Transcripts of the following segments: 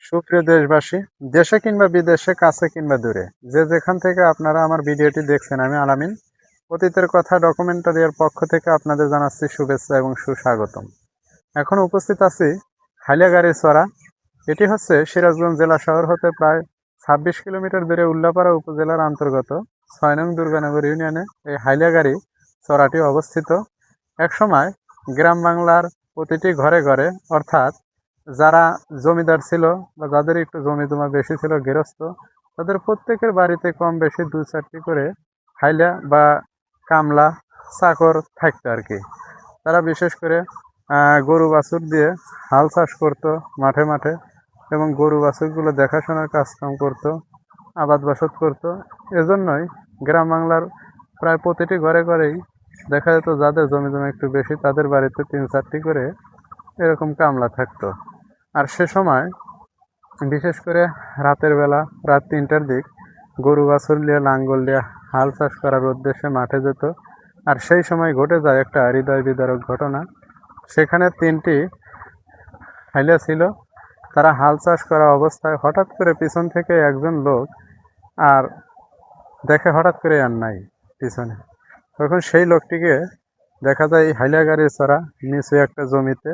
সুপ্রিয় দেশবাসী, দেশে কিংবা বিদেশে, কাছে কিংবা দূরে, যে যেখান থেকে আপনারা আমার ভিডিওটি দেখছেন, আমি আলামিন অতীতের কথা ডকুমেন্টারির পক্ষ থেকে আপনাদের জানাচ্ছি শুভেচ্ছা এবং সুস্বাগতম। এখন উপস্থিত আছি হাইলাগাড়ির চড়া। এটি হচ্ছে সিরাজগঞ্জ জেলা শহর হতে প্রায় 26 কিলোমিটার দূরে উল্লাপাড়া উপজেলার অন্তর্গত 6 নং দুর্গানগর ইউনিয়নে এই হাইলাগাড়ি চড়াটি অবস্থিত। একসময় গ্রাম বাংলার প্রতিটি ঘরে ঘরে, অর্থাৎ যারা জমিদার ছিল বা যাদের একটু জমি জমা বেশি ছিল, গৃহস্থ, তাদের প্রত্যেকের বাড়িতে কম বেশি 2-4টি করে হাইলা বা কামলা চাকর থাকতো আর কি। তারা বিশেষ করে গরু বাছুর দিয়ে হাল চাষ করতো মাঠে মাঠে, এবং গরু বাছুরগুলো দেখাশোনার কাজকাম করতো, আবাদ বাসত করতো। এজন্যই গ্রাম বাংলার প্রায় প্রতিটি ঘরে ঘরেই দেখা যেত যাদের জমি জমা একটু বেশি, তাদের বাড়িতে 3-4টি করে এরকম কামলা থাকতো। আর সে সময় বিশেষ করে রাতের বেলা, রাত 3টার দিক, গরু বাছুর নিয়ে লাঙ্গল দিয়ে হাল চাষ করার উদ্দেশ্যে মাঠে যেত। আর সেই সময় ঘটে যায় একটা হৃদয় বিদারক ঘটনা। সেখানে 3টি হাইলা ছিল, তারা হাল চাষ করা অবস্থায় হঠাৎ করে পিছন থেকে একজন লোক আর দেখে হঠাৎ করে আর নাই পিছনে। তখন সেই লোকটিকে দেখা যায় হাইলা গাড়ির চড়া নিচে একটা জমিতে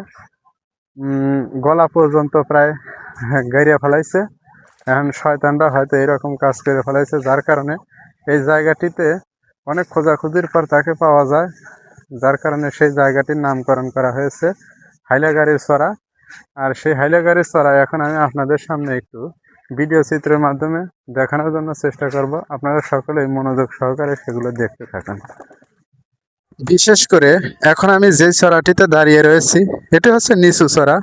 গলা পর্যন্ত প্রায় গাড়িয়া ফেলাইছে। এখন শয়তানরা হয়তো এরকম কাজ করে ফেলাইছে, যার কারণে এই জায়গাটিতে অনেক খোঁজাখুঁজির পর তাকে পাওয়া যায়, যার কারণে সেই জায়গাটির নামকরণ করা হয়েছে হাইলাগাড়ির চড়া। আর সেই হাইলাগাড়ির চড়া এখন আমি আপনাদের সামনে একটু ভিডিও চিত্রের মাধ্যমে দেখানোর জন্য চেষ্টা করব। আপনারা সকলেই মনোযোগ সহকারে সেগুলো দেখতে থাকেন। বিশেষ করে এখন আমি যেই চড়াটিতে দাঁড়িয়ে রয়েছি, এটি হচ্ছে নিচু চড়া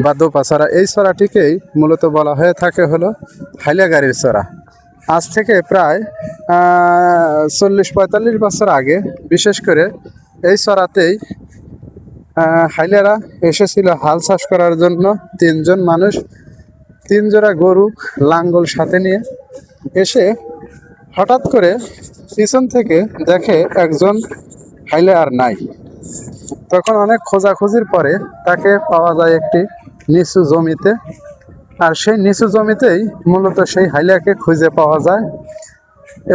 বা দোপা চড়া। এই চড়াটিকেই মূলত বলা হয়ে থাকে হলো হাইলাগাড়ির চড়া। আজ থেকে প্রায় 40-45 বছর আগে বিশেষ করে এই চড়াতেই হাইলারা এসেছিল হাল চাষ করার জন্য। 3জন মানুষ 3 জোড়া গরু লাঙ্গল সাথে নিয়ে এসে হঠাৎ করে পিছন থেকে দেখে একজন হাইলা আর নাই। তখন অনেক খোঁজাখুঁজির পরে তাকে পাওয়া যায় একটি নিচু জমিতে। আর সেই নিচু জমিতেই মূলত সেই হাইলাকে খুঁজে পাওয়া যায়,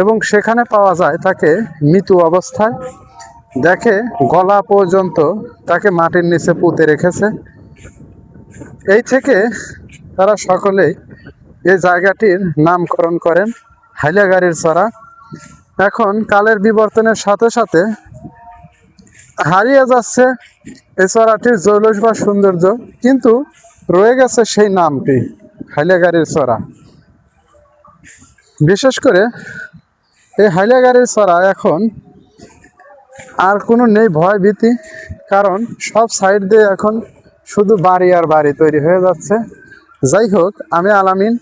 এবং সেখানে পাওয়া যায় তাকে মৃত অবস্থায়। দেখে গলা পর্যন্ত তাকে মাটির নিচে পুঁতে রেখেছে। এই থেকে তারা সকলেই এই জায়গাটির নামকরণ করেন হাইলাগাড়ির চড়া। এখন কালের বিবর্তনের সাথে সাথে হারিয়ে যাচ্ছে এই চড়াটির জৌলস বা সৌন্দর্য, কিন্তু রয়ে গেছে সেই নামটি হাইলাগাড়ির চড়া। বিশেষ করে এই হাইলাগাড়ির চড়া এখন আর কোনো নেই ভয় ভীতি, কারণ সব সাইড দিয়ে এখন শুধু বাড়ি আর বাড়ি তৈরি হয়ে যাচ্ছে। যাই হোক, আমি আলামিন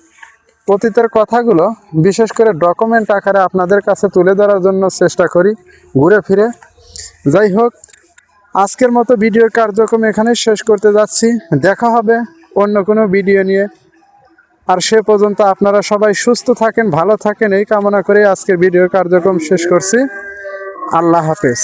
অতীতের কথাগুলো বিশেষ করে ডকুমেন্ট আকারে আপনাদের কাছে তুলে ধরার জন্য চেষ্টা করি ঘুরে ফিরে। যাই হোক, আজকের মতো ভিডিওর কার্যক্রম এখানেই শেষ করতে যাচ্ছি। দেখা হবে অন্য কোনো ভিডিও নিয়ে। আর সে পর্যন্ত আপনারা সবাই সুস্থ থাকেন, ভালো থাকেন, এই কামনা করে আজকের ভিডিওর কার্যক্রম শেষ করছি। আল্লাহ হাফেজ।